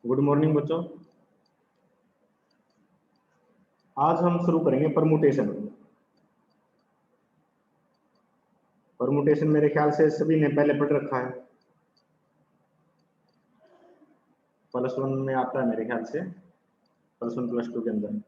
Good morning बच्चों। आज हम शुरू करेंगे परमुटेशन। परमुटेशन मेरे ख्याल से सभी ने पहले पढ़ रखा है, +1 में आता है मेरे ख्याल से, +1 +2 के अंदर।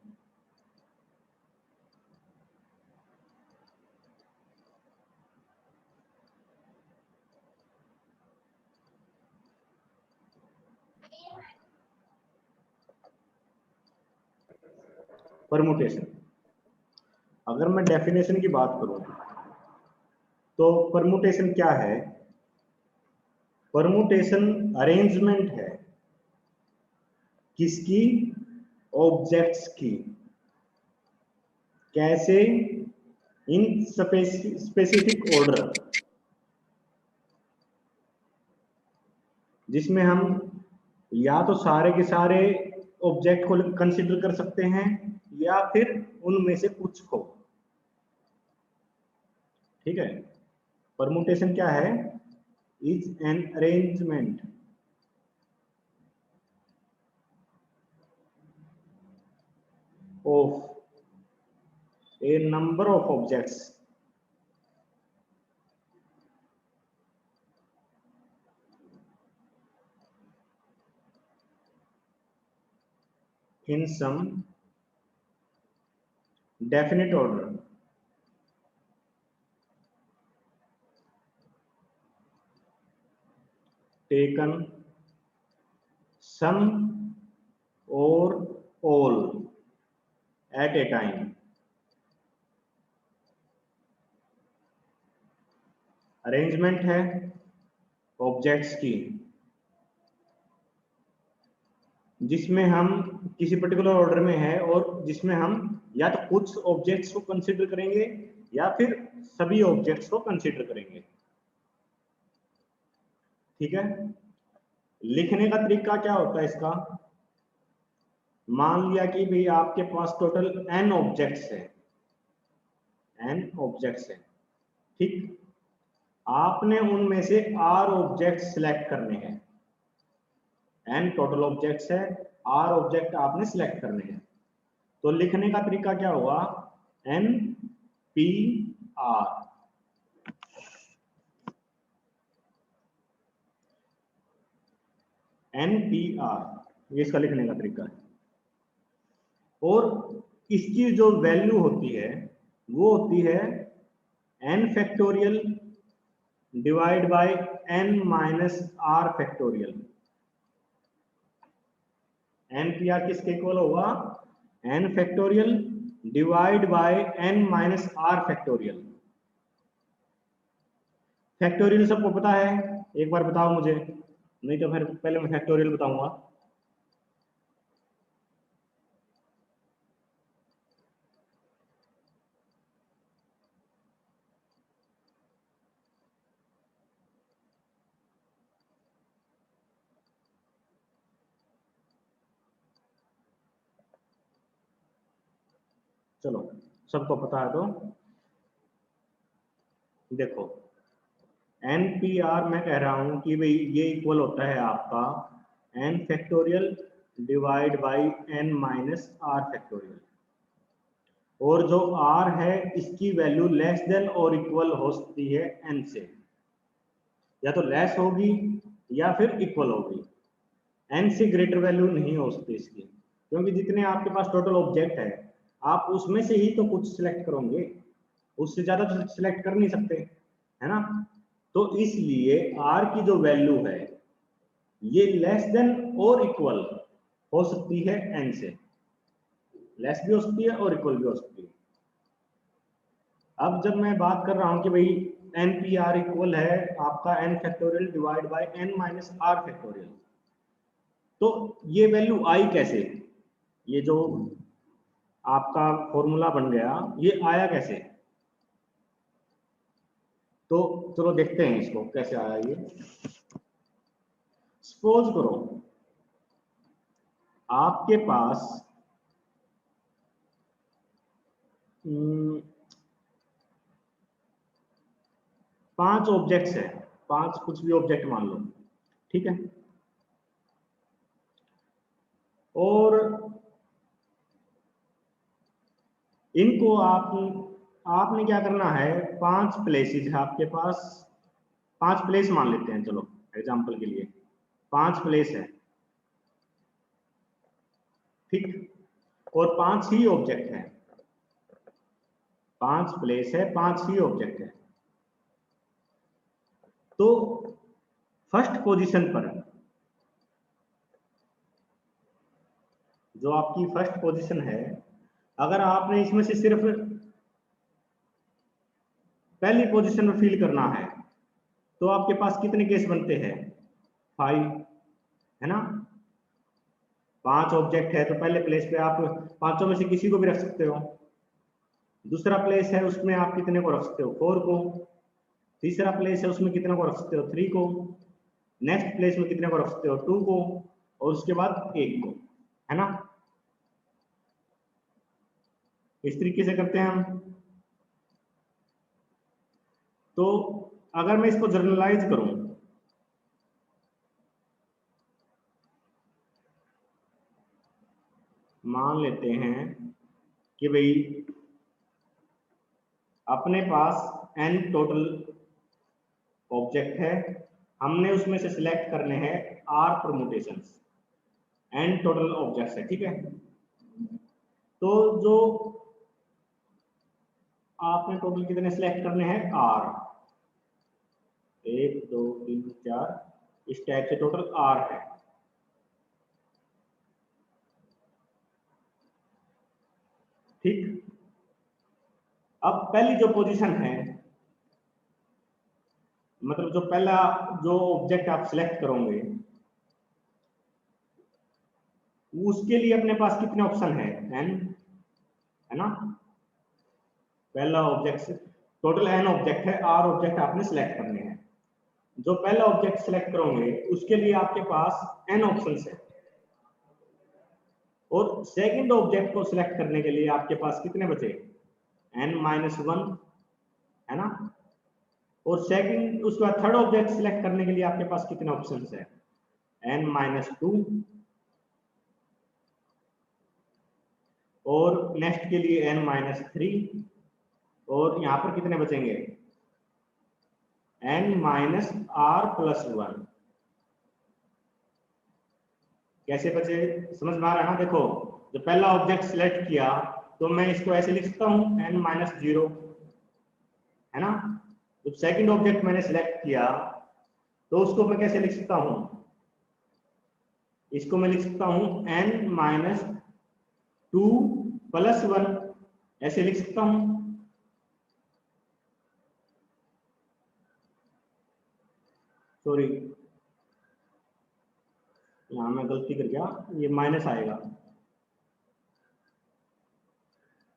परमुटेशन, अगर मैं डेफिनेशन की बात करूं तो परमुटेशन क्या है? परमुटेशन अरेंजमेंट है किसकी? ऑब्जेक्ट्स की। कैसे? इन स्पेसिफिक ऑर्डर, जिसमें हम या तो सारे के सारे ऑब्जेक्ट को कंसीडर कर सकते हैं या फिर उनमें से कुछ को। ठीक है, परमुटेशन क्या है? Is an arrangement of A number of objects in some definite order taken some or all at a time। Arrangement है ऑब्जेक्ट्स की जिसमें हम किसी पर्टिकुलर ऑर्डर में है और जिसमें हम या तो कुछ ऑब्जेक्ट्स को कंसीडर करेंगे या फिर सभी ऑब्जेक्ट्स को कंसीडर करेंगे। ठीक है, लिखने का तरीका क्या होता है इसका? मान लिया कि भाई आपके पास टोटल n ऑब्जेक्ट्स है, n ऑब्जेक्ट्स है, ठीक। आपने उनमें से r ऑब्जेक्ट सिलेक्ट करने हैं। n टोटल ऑब्जेक्ट्स है, r ऑब्जेक्ट आपने सिलेक्ट करने हैं। तो लिखने का तरीका क्या होगा? n p r। n p r ये इसका लिखने का तरीका है। और इसकी जो वैल्यू होती है वो होती है n factorial divide by n minus r factorial. n p r किसके इक्वल होगा? n factorial divide by n minus r factorial. Factorial सबको पता है? एक बार बताओ मुझे, नहीं तो फिर पहले मैं फैक्टोरियल बताऊंगा। चलो, सबको पता है तो देखो, NPR मैं कह रहा हूं कि भाई ये इक्वल होता है आपका n factorial divide by n minus r factorial. और जो r है इसकी वैल्यू लेस देन और इक्वल हो सकती है n से, या तो लेस होगी या फिर इक्वल होगी। n से ग्रेटर वैल्यू नहीं हो सकती इसकी, क्योंकि जितने आपके पास टोटल ऑब्जेक्ट है आप उसमें से ही तो कुछ सिलेक्ट करोगे, उससे ज्यादा तो सिलेक्ट कर नहीं सकते, है ना। तो इसलिए r की जो वैल्यू है ये लेस देन और इक्वल हो सकती है n से, लेस भी हो सकती है और इक्वल भी हो सकती है। अब जब मैं बात कर रहा हूं कि भाई NPR इक्वल है आपका n factorial divide by n minus r factorial, तो ये वैल्यू आई कैसे? ये जो आपका फॉर्मूला बन गया ये आया कैसे? तो चलो देखते हैं इसको कैसे आया ये। सपोज करो आपके पास 5 ऑब्जेक्ट्स है, 5 कुछ भी ऑब्जेक्ट मान लो, ठीक है। और इनको आपने क्या करना है, 5 प्लेसेस है आपके पास, 5 प्लेस मान लेते हैं, चलो एग्जांपल के लिए 5 प्लेस है, ठीक, और 5 ही ऑब्जेक्ट है, 5 प्लेस है, 5 ही ऑब्जेक्ट है। तो फर्स्ट पोजीशन पर जो आपकी फर्स्ट पोजीशन है, अगर आपने इसमें से सिर्फ पहली पोजीशन में फिल करना है तो आपके पास कितने केस बनते हैं, 5, है ना। 5 ऑब्जेक्ट है तो पहले प्लेस पे आप 5 में से किसी को भी रख सकते हो। दूसरा प्लेस है उसमें आप कितने को रख सकते हो, 4 को। तीसरा प्लेस है उसमें कितने को रख सकते हो, 3 को। नेक्स्ट प्लेस में कितने को रख सकते हो, 2 को, और उसके बाद 1 को, है ना। इस तरीके से करते हैं हम। तो अगर मैं इसको जर्नलाइज करूं, मान लेते हैं कि भाई अपने पास n टोटल ऑब्जेक्ट है, हमने उसमें से सिलेक्ट करने हैं r permutations, n total objects है, ठीक है। तो जो आपने टोटल कितने सिलेक्ट करने हैं, r, 1 2 3 4, इस टाइप से टोटल r है। ठीक, अब पहली जो पोजीशन है, मतलब जो पहला जो ऑब्जेक्ट आप सिलेक्ट करोगे उसके लिए अपने पास कितने ऑप्शन है, n, है ना। पहला ऑब्जेक्ट, टोटल n ऑब्जेक्ट है, r ऑब्जेक्ट आपने सिलेक्ट करने हैं। जो पहला ऑब्जेक्ट सिलेक्ट करोगे उसके लिए आपके पास n ऑप्शंस है, और सेकंड ऑब्जेक्ट को सिलेक्ट करने के लिए आपके पास कितने बचे, n-1, है ना। और सेकंड, उसके बाद थर्ड ऑब्जेक्ट सिलेक्ट करने के लिए आपके पास कितने ऑप्शंस है, n-2, और नेक्स्ट के लिए n-3, और यहां पर कितने बचेंगे, n-r+1। कैसे बचे, समझ में आ रहा है ना। देखो, जो पहला ऑब्जेक्ट सिलेक्ट किया तो मैं इसको ऐसे लिख सकता हूं, n-0, है ना। जब सेकंड ऑब्जेक्ट मैंने सिलेक्ट किया तो उसको मैं कैसे लिख सकता हूं, इसको मैं लिख सकता हूं n-2+1, ऐसे लिख सकता हूं। सॉरी, यहां मैं गलती कर गया, ये माइनस आएगा,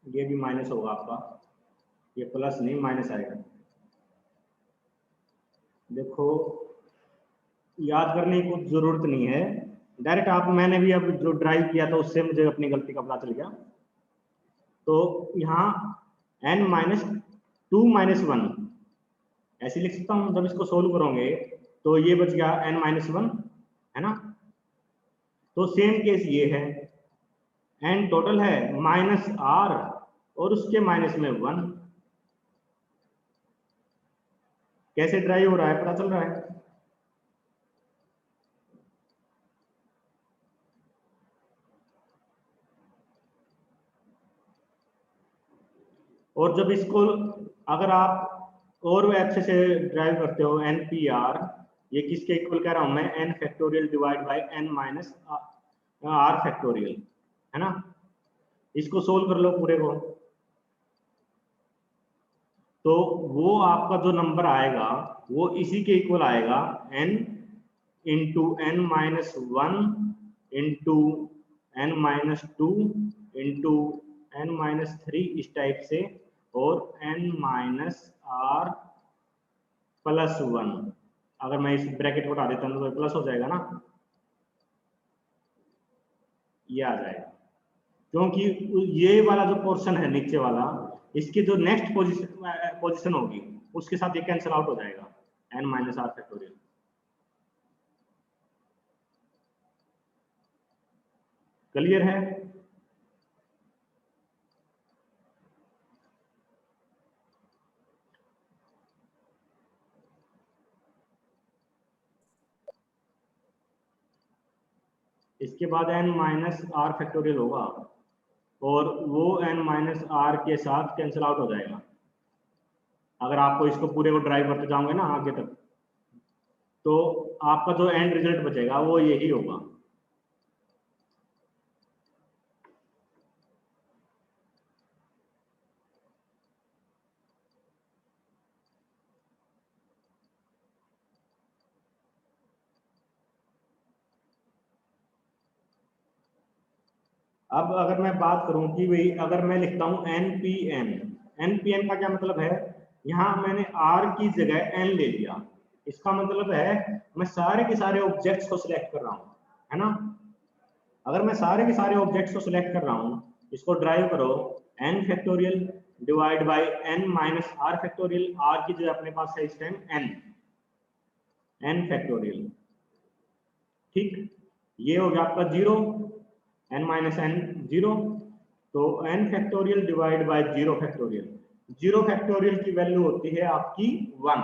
ये भी माइनस होगा आपका, ये प्लस नहीं माइनस आएगा। देखो, याद करने की कुछ जरूरत नहीं है, डायरेक्ट आप, मैंने भी अब जो ड्राइव किया था उससे मुझे अपनी गलती का पता चल गया। तो यहाँ n-2-1 ऐसे लिख सकता हूँ। जब इसको सोल्व करोगे तो ये बच गया n-1, है ना। तो सेम केस ये है, n टोटल है -r और उसके माइनस में 1। कैसे ड्राइव हो रहा है पता चल रहा है। और जब इसको अगर आप और अच्छे से ड्राइव करते हो, npr, ये किसके इक्वल कह रहा हूं मैं, n factorial divide by n minus r factorial, है ना। इसको सोल्व कर लो पूरे को, तो वो आपका जो नंबर आएगा वो इसी के इक्वल आएगा, n into n-1 into n-2 into n-3, इस टाइप से, और n-r+1। अगर मैं इस ब्रैकेट को हटा देता हूँ तो प्लस हो जाएगा ना, ये आ जाएगा। क्योंकि ये वाला जो पोर्शन है नीचे वाला, इसकी जो नेक्स्ट पोजीशन होगी उसके साथ ये कैंसिल आउट हो जाएगा, n-r फैक्टोरियल। क्लियर है? इसके बाद n माइनस आर फैक्टोरियल होगा और वो n माइनस आर के साथ कैंसिल आउट हो जाएगा। अगर आपको इसको पूरे को ड्राइव करते जाओगे ना आगे तक, तो आपका जो एंड रिजल्ट बचेगा वो यही होगा। अब अगर मैं बात करूं कि भाई अगर मैं लिखता हूं npn, npn का क्या मतलब है, यहां मैंने r की जगह n ले लिया। इसका मतलब है मैं सारे के सारे ऑब्जेक्ट्स को सिलेक्ट कर रहा हूं, है ना। अगर मैं सारे के सारे ऑब्जेक्ट्स को सिलेक्ट कर रहा हूं, इसको ड्राइव करो, n factorial divide by n minus r factorial, r की जगह अपने पास है इस टाइम n फैक्टोरियल, ठीक। ये हो गया आपका 0, n माइनस n 0, तो n factorial divide by 0 factorial, 0 factorial की वैल्यू होती है आपकी 1।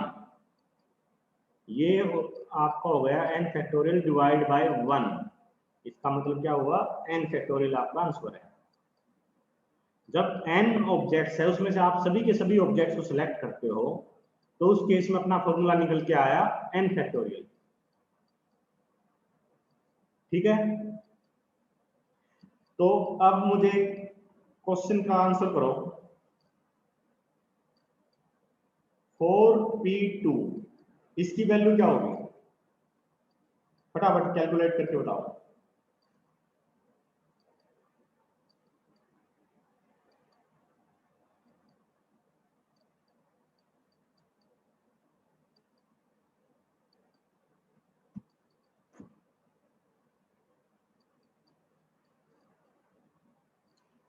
ये आपका हो गया n फैक्टोरियल डिवाइड बाय 1। इसका मतलब क्या हुआ, n फैक्टोरियल आपका आंसर है। जब n ऑब्जेक्ट्स है उसमें से आप सभी के सभी ऑब्जेक्ट्स को सिलेक्ट करते हो, तो उस केस में अपना फॉर्मूला निकल के आया n फैक्टोरियल, ठीक है। तो अब मुझे क्वेश्चन का आंसर करो, 4p2 इसकी वैल्यू क्या होगी, फटाफट कैलकुलेट करके बताओ।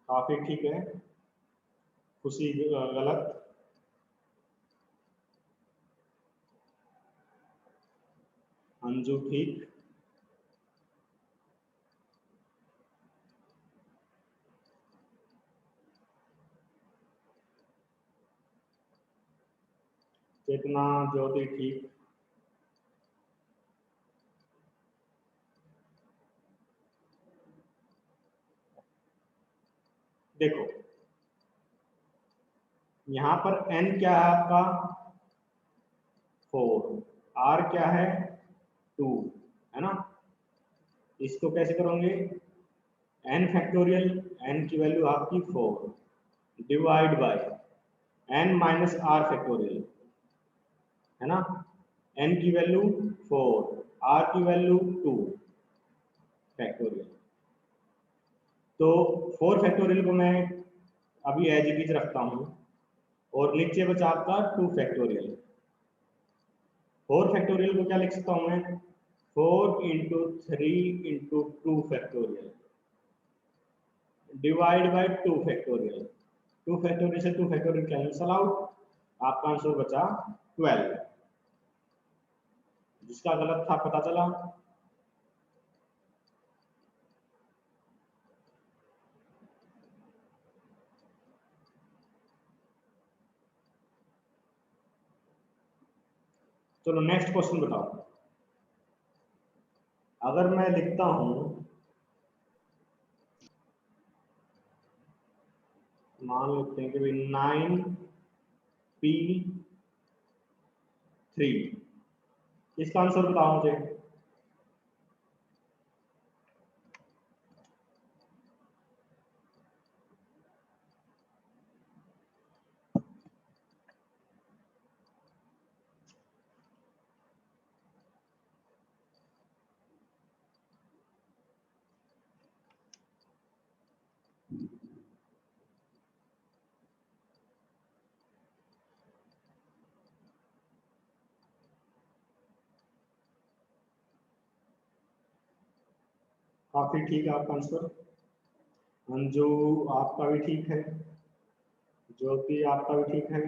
काफी ठीक है, खुशी गलत, अंजू ठीक, चेतना ज्योति ठीक, देखो यहां पर n क्या है आपका 4, r क्या है 2, है ना। इसको कैसे करोगे, n फैक्टोरियल, n की वैल्यू आपकी 4 divide by n minus r factorial, है ना। n की वैल्यू 4, r की वैल्यू 2 फैक्टोरियल। तो 4 फैक्टोरियल को मैं अभी एज इट इज रखता हूं और नीचे बचा आपका 2 फैक्टोरियल। 4 फैक्टोरियल को क्या लिख सकता हूं मैं, 4 into 3 into 2 factorial divide by 2 factorial. 2 factorial से 2 फैक्टोरियल कैंसल आउट, आपका आंसर बचा 12, जिसका गलत था पता चला। चलो नेक्स्ट क्वेश्चन बताओ। अगर मैं लिखता हूं, मान लेते हैं कि भाई 9p3, इसका आंसर बताओ मुझे। काफी ठीक है आपका आंसर, अंजू आपका भी ठीक है, ज्योति आपका भी ठीक है।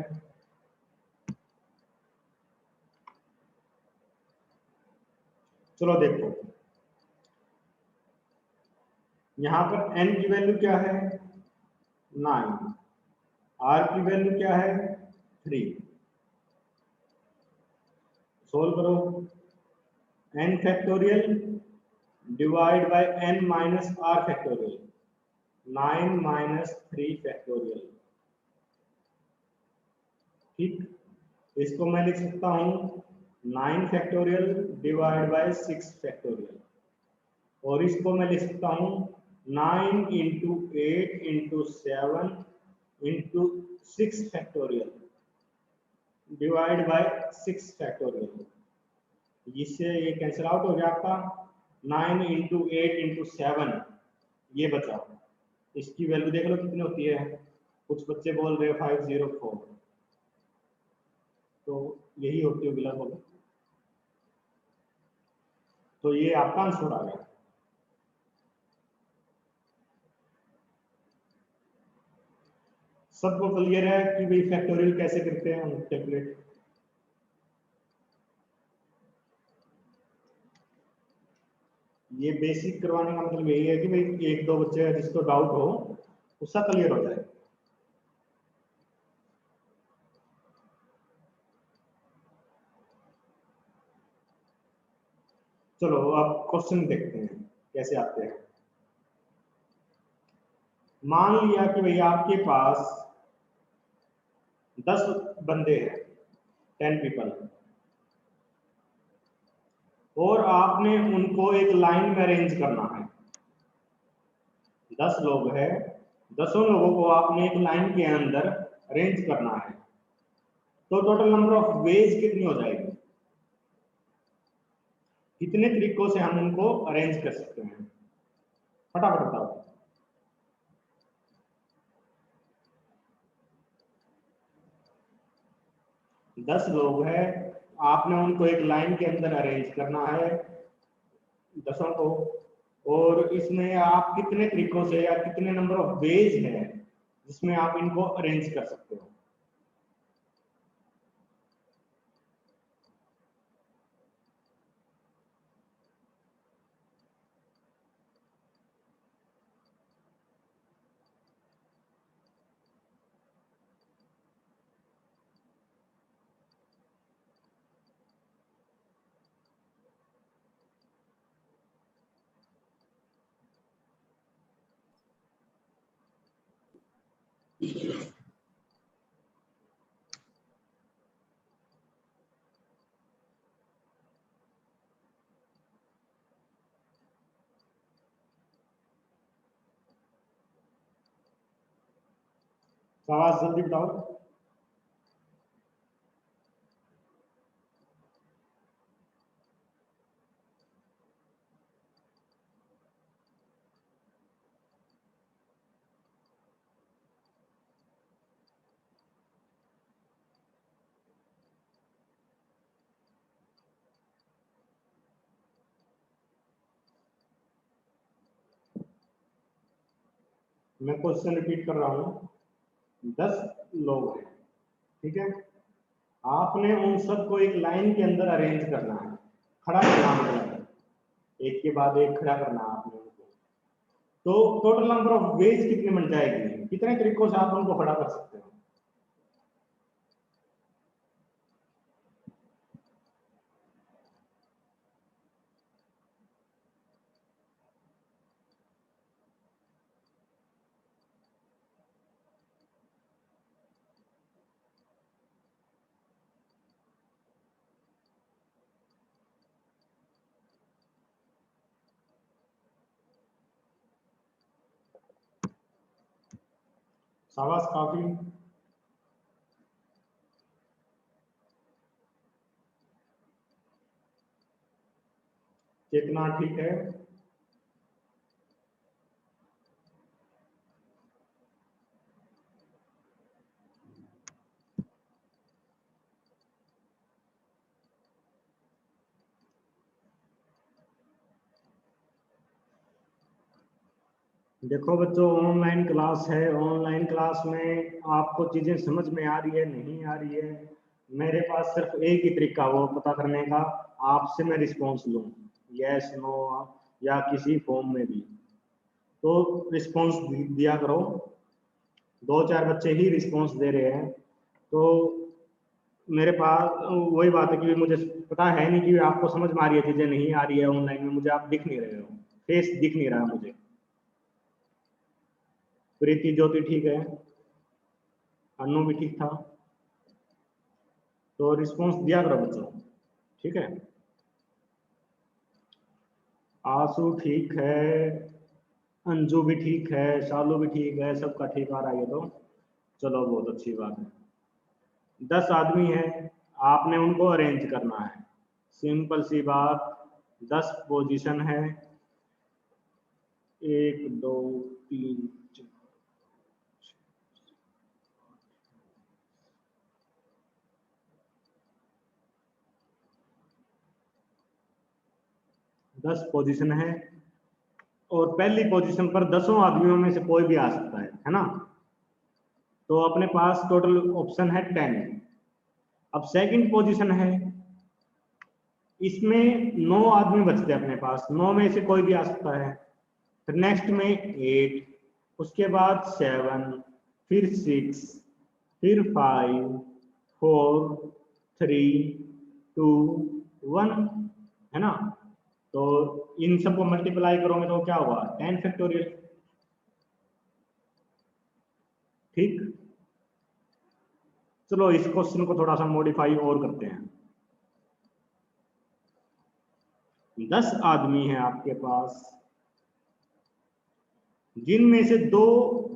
चलो देखो, यहाँ पर n की वैल्यू क्या है 9, r की वैल्यू क्या है 3। सोल्व करो, n factorial divide by n minus r factorial, 9 minus 3 factorial. ठीक, इसको मैं लिख सकता हूँ 9 फैक्टोरियल डिवाइड बाय 6 फैक्टोरियल, और इसको मैं लिख सकता हूँ 9 into 8 into 7 into 6 factorial divide by 6 factorial. इससे ये कैंसिल आउट हो गया आपका, 9 इंटू 8 इंटू 7 ये बचा। इसकी वैल्यू देख लो कितनी होती है, कुछ बच्चे बोल रहे हैं 504, तो यही होती होगी लगभग। तो ये आपका आंसर आ गया। सबको क्लियर है कि भाई फैक्टोरियल कैसे करते हैं हम कैलकुलेट? ये बेसिक करवाने का मतलब यही है कि भाई एक दो बच्चे जिसको डाउट हो उसका क्लियर हो जाए। चलो अब क्वेश्चन देखते हैं कैसे आते हैं। मान लिया कि भाई आपके पास 10 बंदे हैं, 10 पीपल, और आपने उनको एक लाइन में अरेंज करना है। 10 लोग हैं, 10 लोगों को आपने एक लाइन के अंदर अरेंज करना है, तो टोटल नंबर ऑफ वेज कितनी हो जाएगी? कितने तरीकों से हम उनको अरेंज कर सकते हैं? फटाफट बताओ। दस लोग हैं, आपने उनको एक लाइन के अंदर अरेंज करना है, 10 को, और इसमें आप कितने तरीकों से या कितने नंबर ऑफ वेज है जिसमें आप इनको अरेंज कर सकते हो? आवाज जल्दी बताओ। मैं क्वेश्चन रिपीट कर रहा हूँ। 10 लोग हैं, ठीक है, आपने उन सबको एक लाइन के अंदर अरेंज करना है, खड़ा करना, मतलब एक के बाद एक खड़ा करना आपने उनको, तो टोटल नंबर ऑफ वेज कितनी बन जाएगी? कितने तरीकों से आप उनको खड़ा कर सकते हो? शाबाश, काफी। कितना ठीक है? देखो बच्चों, ऑनलाइन क्लास है, ऑनलाइन क्लास में आपको चीजें समझ में आ रही है नहीं आ रही है, मेरे पास सिर्फ एक ही तरीका वो पता करने का, आपसे मैं रिस्पॉन्स लूँ, यस नो या किसी फॉर्म में भी। तो रिस्पॉन्स दिया करो। 2-4 बच्चे ही रिस्पॉन्स दे रहे हैं, तो मेरे पास वही बात है कि मुझे पता है नहीं कि आपको समझ में आ रही है चीजें, नहीं आ रही है ऑनलाइन में, मुझे आप दिख नहीं रहे हो, फेस दिख नहीं रहा मुझे। प्रीति ज्योति ठीक है, अनु भी ठीक था, तो रिस्पॉन्स दिया करो बच्चों, ठीक है। आंसू ठीक है, अंजू भी ठीक है, शालू भी ठीक है, सबका ठीक आ रहा है ये तो, चलो बहुत अच्छी बात है। 10 आदमी है, आपने उनको अरेंज करना है, सिंपल सी बात। 10 पोजीशन है, 1 2 3 10 पोजीशन है, और पहली पोजीशन पर 10 आदमियों में से कोई भी आ सकता है ना। तो अपने पास टोटल ऑप्शन है 10। अब सेकंड पोजीशन है, इसमें 9 आदमी बचते हैं अपने पास, 9 में से कोई भी आ सकता है। फिर नेक्स्ट में 8, उसके बाद 7, फिर 6, फिर 5 4 3 2 1, है ना। तो इन सबको मल्टीप्लाई करोगे तो क्या होगा, 10 फैक्टोरियल, ठीक। चलो इस क्वेश्चन को थोड़ा सा मॉडिफाई और करते हैं। 10 आदमी हैं आपके पास, जिनमें से 2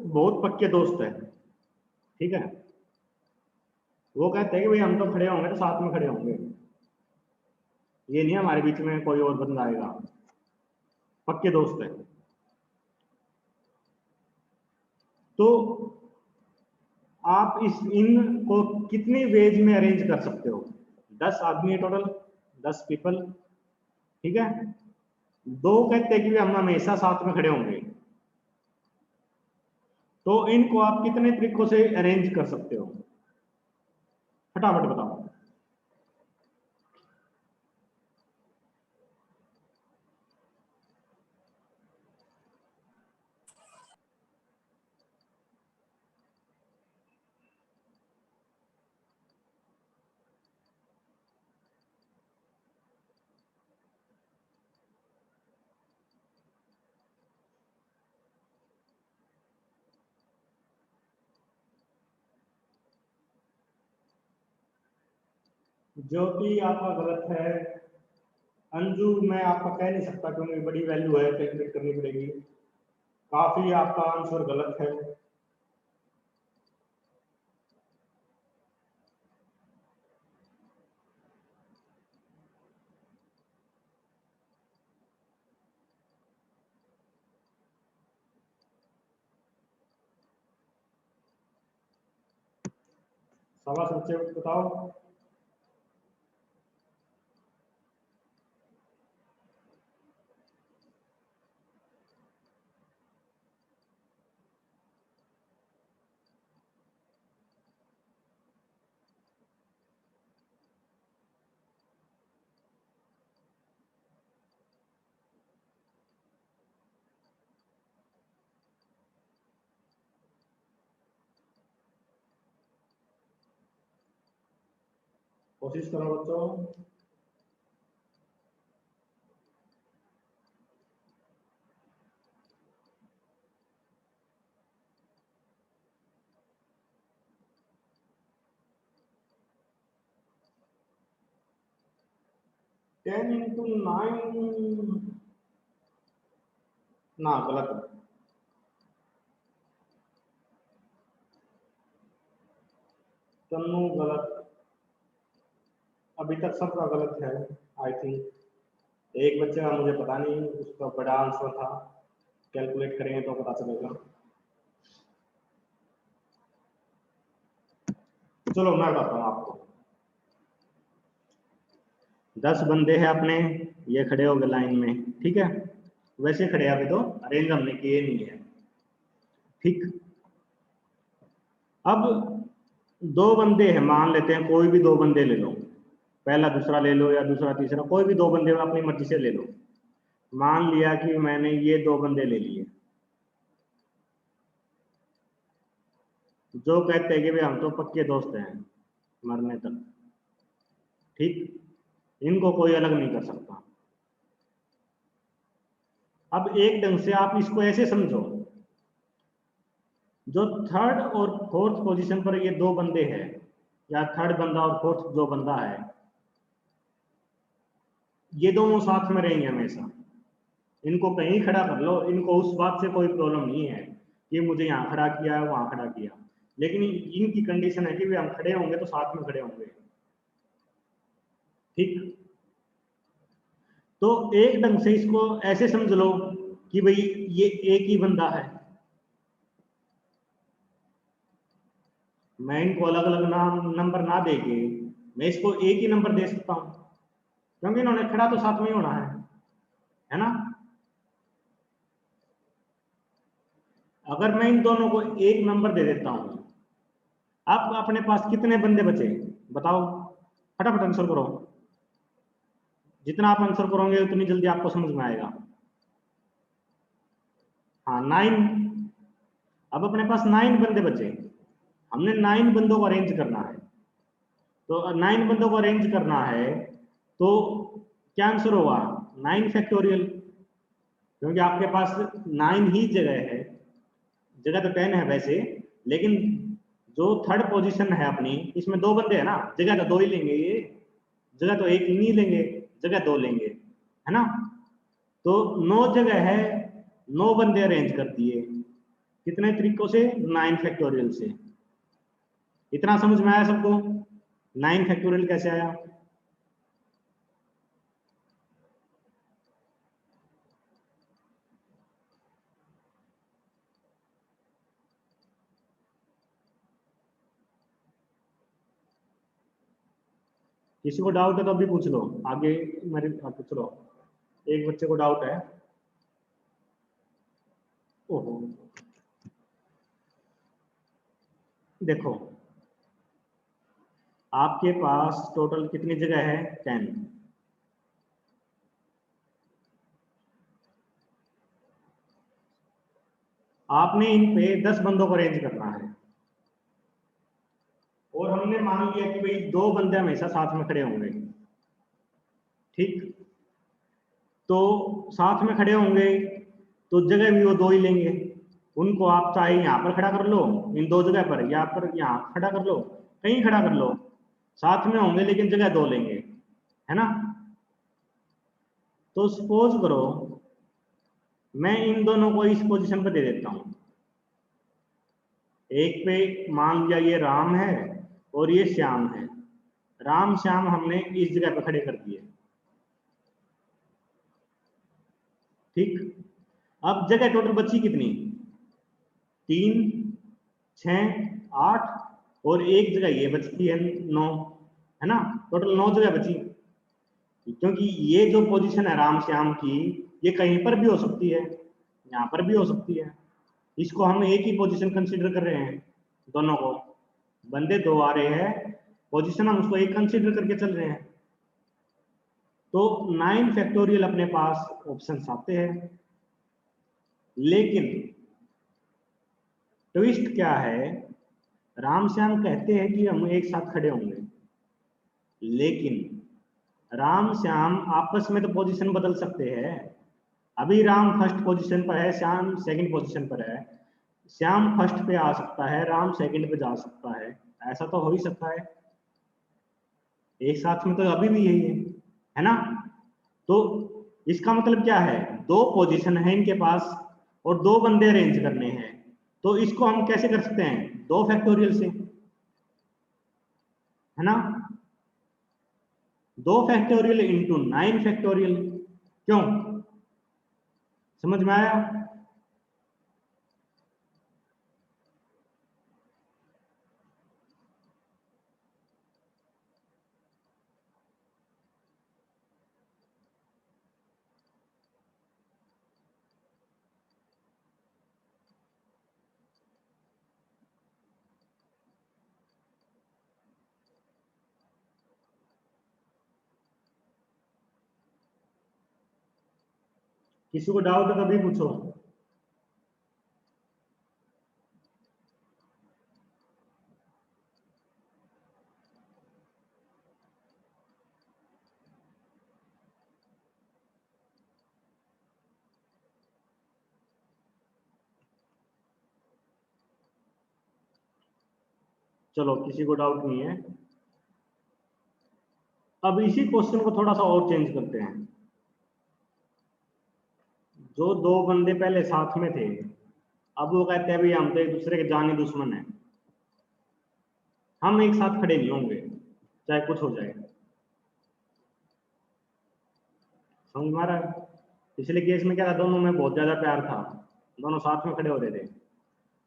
बहुत पक्के दोस्त हैं, ठीक है। वो कहते हैं कि भाई हम तो खड़े होंगे तो साथ में खड़े होंगे, ये नहीं हमारे बीच में कोई और बंदा आएगा, पक्के दोस्त है। तो आप इन को कितनी वेज में अरेंज कर सकते हो। 10 आदमी है टोटल, 10 पीपल, ठीक है। 2 कहते हैं कि हम हमेशा साथ में खड़े होंगे, तो इनको आप कितने तरीकों से अरेंज कर सकते हो, फटाफट बताओ। जो कि आपका गलत है। अंजू मैं आपका कह नहीं सकता क्योंकि बड़ी वैल्यू है, कैलकुलेट करनी पड़ेगी। काफी आपका आंसर गलत है। सवा बच्चे बताओ। कोशिश करो बच्चों। टेन इंटू 9 ना, गलत है। तन्नू गलत, अभी तक सबका गलत है आई थिंक। एक बच्चे का मुझे पता नहीं, उसका बड़ा आंसर था, कैलकुलेट करेंगे तो पता चलेगा। चलो मैं बताता हूँ आपको। 10 बंदे हैं अपने, ये खड़े हो गए लाइन में, ठीक है। वैसे खड़े अभी तो अरेंज हमने किए नहीं है, ठीक। अब 2 बंदे हैं, मान लेते हैं कोई भी 2 बंदे ले लो, पहला दूसरा ले लो या दूसरा तीसरा, कोई भी 2 बंदे अपनी मर्जी से ले लो। मान लिया कि मैंने ये 2 बंदे ले लिए, जो कहते हैं कि भाई हम तो पक्के दोस्त हैं मरने तक, ठीक, इनको कोई अलग नहीं कर सकता। अब एक ढंग से आप इसको ऐसे समझो, जो थर्ड और फोर्थ पोजीशन पर ये दो बंदे हैं, या थर्ड बंदा और फोर्थ जो बंदा है, ये दोनों साथ में रहेंगे हमेशा। इनको कहीं खड़ा कर लो, इनको उस बात से कोई प्रॉब्लम नहीं है कि मुझे यहाँ खड़ा किया है वहां खड़ा किया, लेकिन इनकी कंडीशन है कि वे हम खड़े होंगे तो साथ में खड़े होंगे, ठीक। तो एक ढंग से इसको ऐसे समझ लो कि भाई ये एक ही बंदा है, मैं इनको अलग अलग नाम नंबर ना देके मैं इसको एक ही नंबर दे सकता हूं, क्योंकि इन्होंने खड़ा तो साथ में ही होना है ना। अगर मैं इन दोनों को एक नंबर दे देता हूं, आप अपने पास कितने बंदे बचे बताओ, फटाफट आंसर करो। जितना आप आंसर करोगे उतनी जल्दी आपको समझ में आएगा। हाँ 9। अब अपने पास 9 बंदे बचे, हमने 9 बंदों को अरेंज करना है। तो 9 बंदों को अरेंज करना है तो क्या आंसर होगा, 9 फैक्टोरियल, क्योंकि आपके पास 9 ही जगह है, जगह तो 10 है वैसे, लेकिन जो थर्ड पोजीशन है अपनी, इसमें दो बंदे हैं ना, जगह तो दो ही लेंगे, ये जगह तो एक ही नहीं लेंगे, जगह दो लेंगे, है ना। तो 9 जगह है, 9 बंदे अरेंज कर दिए, कितने तरीकों से, 9 फैक्टोरियल से। इतना समझ में आया सबको, 9 फैक्टोरियल कैसे आया। किसी को डाउट है तो अभी पूछ लो, आगे मेरे पूछ लो। एक बच्चे को डाउट है। ओहो, देखो आपके पास टोटल कितनी जगह है, 10। आपने इन पे 10 बंदों को अरेंज करना है, और हमने मान लिया कि भाई दो बंदे हमेशा साथ में खड़े होंगे, ठीक। तो साथ में खड़े होंगे तो जगह भी वो दो ही लेंगे, उनको आप चाहे यहाँ पर खड़ा कर लो, इन दो जगह पर, या पर यहाँ खड़ा कर लो, कहीं खड़ा कर लो, साथ में होंगे लेकिन जगह दो लेंगे, है ना। तो सपोज करो मैं इन दोनों को इस पोजीशन पर दे देता हूं, एक पे मान लिया ये राम है और ये श्याम है, राम श्याम हमने इस जगह पर खड़े कर दिए, ठीक। अब जगह टोटल बची कितनी, 3, 6, 8, और एक जगह ये बचती है 9, है ना। टोटल 9 जगह बची, क्योंकि ये जो पोजीशन है राम श्याम की, ये कहीं पर भी हो सकती है, यहाँ पर भी हो सकती है, इसको हम एक ही पोजीशन कंसीडर कर रहे हैं, दोनों को, बंदे दो आ रहे हैं, पोजीशन हम उसको एक कंसीडर करके चल रहे हैं। तो 9 फैक्टोरियल अपने पास ऑप्शन आते हैं, लेकिन ट्विस्ट क्या है, राम श्याम कहते हैं कि हम एक साथ खड़े होंगे, लेकिन राम श्याम आपस में तो पोजीशन बदल सकते हैं। अभी राम फर्स्ट पोजीशन पर है, श्याम सेकंड पोजीशन पर है, श्याम फर्स्ट पे आ सकता है, राम सेकंड पे जा सकता है, ऐसा तो हो ही सकता है, एक साथ में तो अभी भी यही है ना। तो इसका मतलब क्या है, दो पोजीशन है इनके पास और दो बंदे अरेंज करने हैं, तो इसको हम कैसे कर सकते हैं, 2 फैक्टोरियल से, है ना। 2 फैक्टोरियल इंटू 9 फैक्टोरियल, क्यों, समझ में आया। किसी को डाउट है कभी पूछो। चलो किसी को डाउट नहीं है। अब इसी क्वेश्चन को थोड़ा सा और चेंज करते हैं। जो दो बंदे पहले साथ में थे, अब वो कहते हैं भाई हम तो एक दूसरे के जानी दुश्मन है, हम एक साथ खड़े नहीं होंगे चाहे कुछ हो जाए। समझ में आ रहा है? पिछले केस में क्या था, दोनों में बहुत ज्यादा प्यार था, दोनों साथ में खड़े हो रहे थे,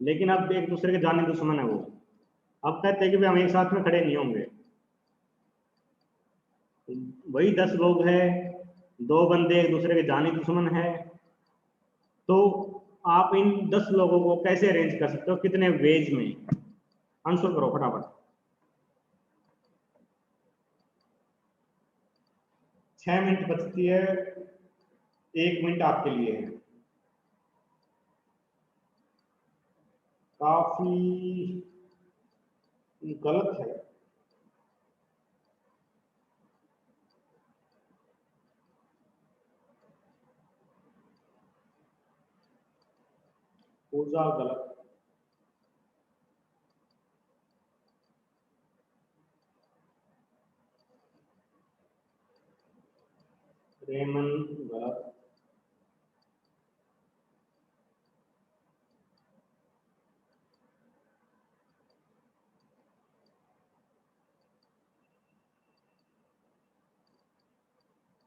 लेकिन अब एक दूसरे के जानी दुश्मन है वो। अब कहते हैं कि भाई हम एक साथ में खड़े नहीं होंगे। वही 10 लोग हैं, दो बंदे एक दूसरे के जानी दुश्मन है, तो आप इन 10 लोगों को कैसे अरेंज कर सकते हो, कितने वेज में? आंसर करो फटाफट। 6 मिनट बचती है, 1 मिनट आपके लिए है। काफी गलत है। पूजा गलत। रेमन गलत।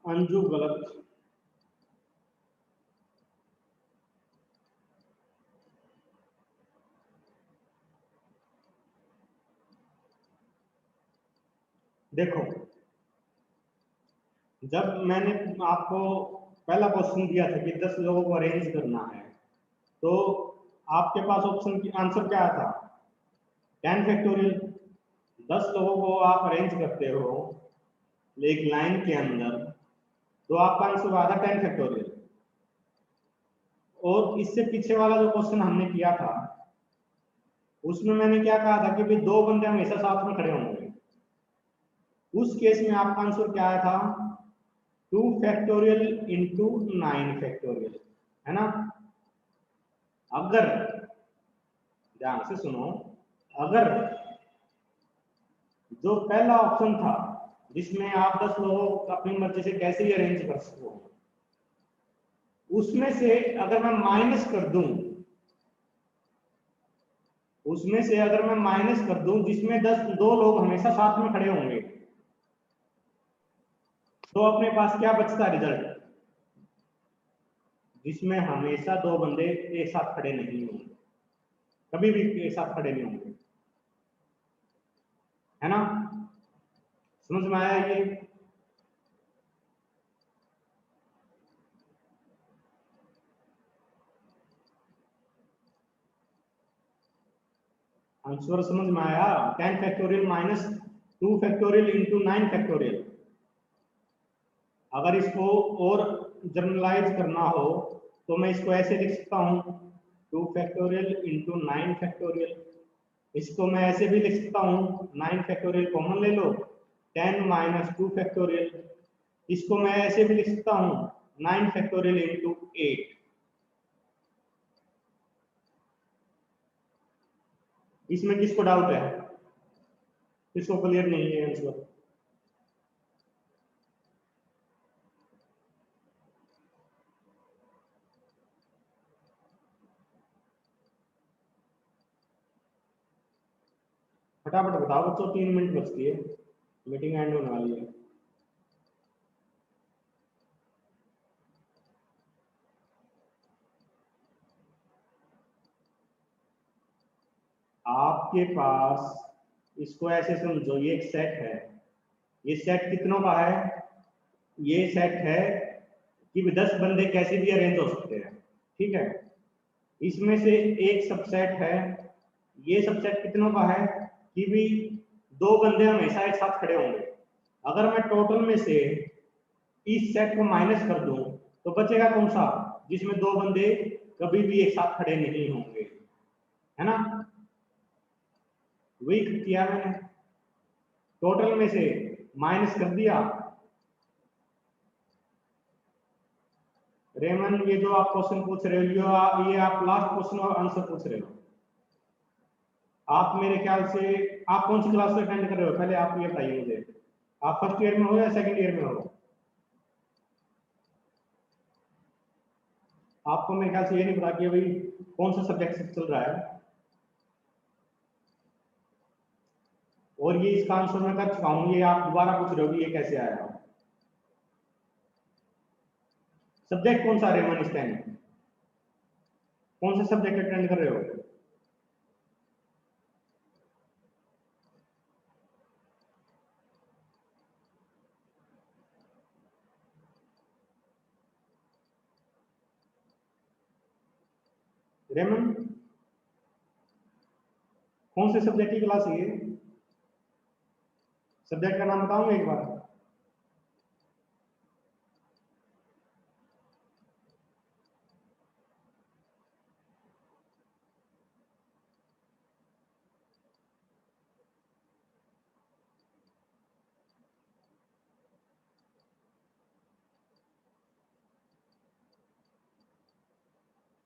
अंजू गलत। देखो, जब मैंने आपको पहला क्वेश्चन दिया था कि 10 लोगों को अरेंज करना है, तो आपके पास ऑप्शन की आंसर क्या था? 10 फैक्टोरियल। 10 लोगों को आप अरेंज करते हो एक लाइन के अंदर, तो आपका आंसर आया था 10 फैक्टोरियल। और इससे पीछे वाला जो क्वेश्चन हमने किया था, उसमें मैंने क्या कहा था कि भाई दो बंदे हमेशा साथ में खड़े होंगे। उस केस में आपका आंसर क्या आया था? 2 फैक्टोरियल इंटू 9 फैक्टोरियल, है ना? अगर, ध्यान से सुनो, अगर जो पहला ऑप्शन था जिसमें आप 10 लोगों को अपनी मर्जी से कैसे भी अरेंज कर सको, उसमें से अगर मैं माइनस कर दूं, उसमें से अगर मैं माइनस कर दूं जिसमें 2 लोग हमेशा साथ में खड़े होंगे, तो अपने पास क्या बचता है रिजल्ट? जिसमें हमेशा 2 बंदे एक साथ खड़े नहीं होंगे, कभी भी एक साथ खड़े नहीं होंगे, है ना? समझ में आया ये? आंसर समझ में आया? 10 factorial minus 2 factorial into 9 factorial. अगर इसको और जनरलाइज करना हो तो मैं इसको ऐसे लिख सकता हूँ, 2 फैक्टोरियल इंटू 9 फैक्टोरियल। इसको मैं ऐसे भी लिख सकता हूँ, 9 फैक्टोरियल कॉमन ले लो, 10 माइनस 2 फैक्टोरियल। इसको मैं ऐसे भी लिख सकता हूँ, 9 फैक्टोरियल इंटू 8। इसमें किसको डाउट है? किसको क्लियर नहीं है आंसर? फटाफट बताओ बच्चों, 3 मिनट बचती है, मीटिंग एंड होने वाली है। आपके पास, इसको ऐसे समझो, ये एक सेट है। ये सेट कितनों का है? ये सेट है कि 10 बंदे कैसे भी अरेंज हो सकते हैं, ठीक है? इसमें से एक सबसेट है, ये सबसेट कितनों का है कि भी 2 बंदे हमेशा एक साथ खड़े होंगे। अगर मैं टोटल में से इस सेट को माइनस कर दूं, तो बचेगा कौन सा? जिसमें 2 बंदे कभी भी एक साथ खड़े नहीं होंगे, है ना? वही किया मैंने, टोटल में से माइनस कर दिया। रेमन, ये जो आप क्वेश्चन पूछ रहे हो, ये आप लास्ट क्वेश्चन और आंसर पूछ रहे हो। आप मेरे ख्याल से आप कौन सी क्लास को अटेंड कर रहे हो, पहले आप ये बताइए मुझे। आप फर्स्ट ईयर में हो या सेकंड ईयर में हो? आपको मेरे ख्याल से ये नहीं पता कि भाई कौन सा सब्जेक्ट चल रहा है, और ये इसका आंसर मैं कर चुका हूँ, ये आप दोबारा पूछ रहे हो कि ये कैसे आया। सब्जेक्ट कौन सा रेमन इस टाइम, कौन सा सब्जेक्ट अटेंड कर रहे हो? रेमन कौन से सब्जेक्ट की क्लास है ये? सब्जेक्ट का नाम बताऊंगा एक बार।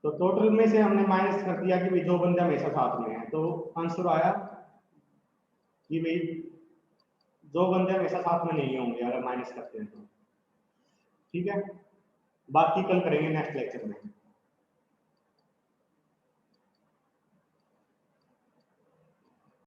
तो टोटल में से हमने माइनस कर दिया कि भाई दो बंदे हमेशा साथ में हैं, तो आंसर आया कि भाई दो बंदे हमेशा साथ में नहीं होंगे अगर माइनस करते हैं तो। ठीक है, बाकी कल करेंगे नेक्स्ट लेक्चर में।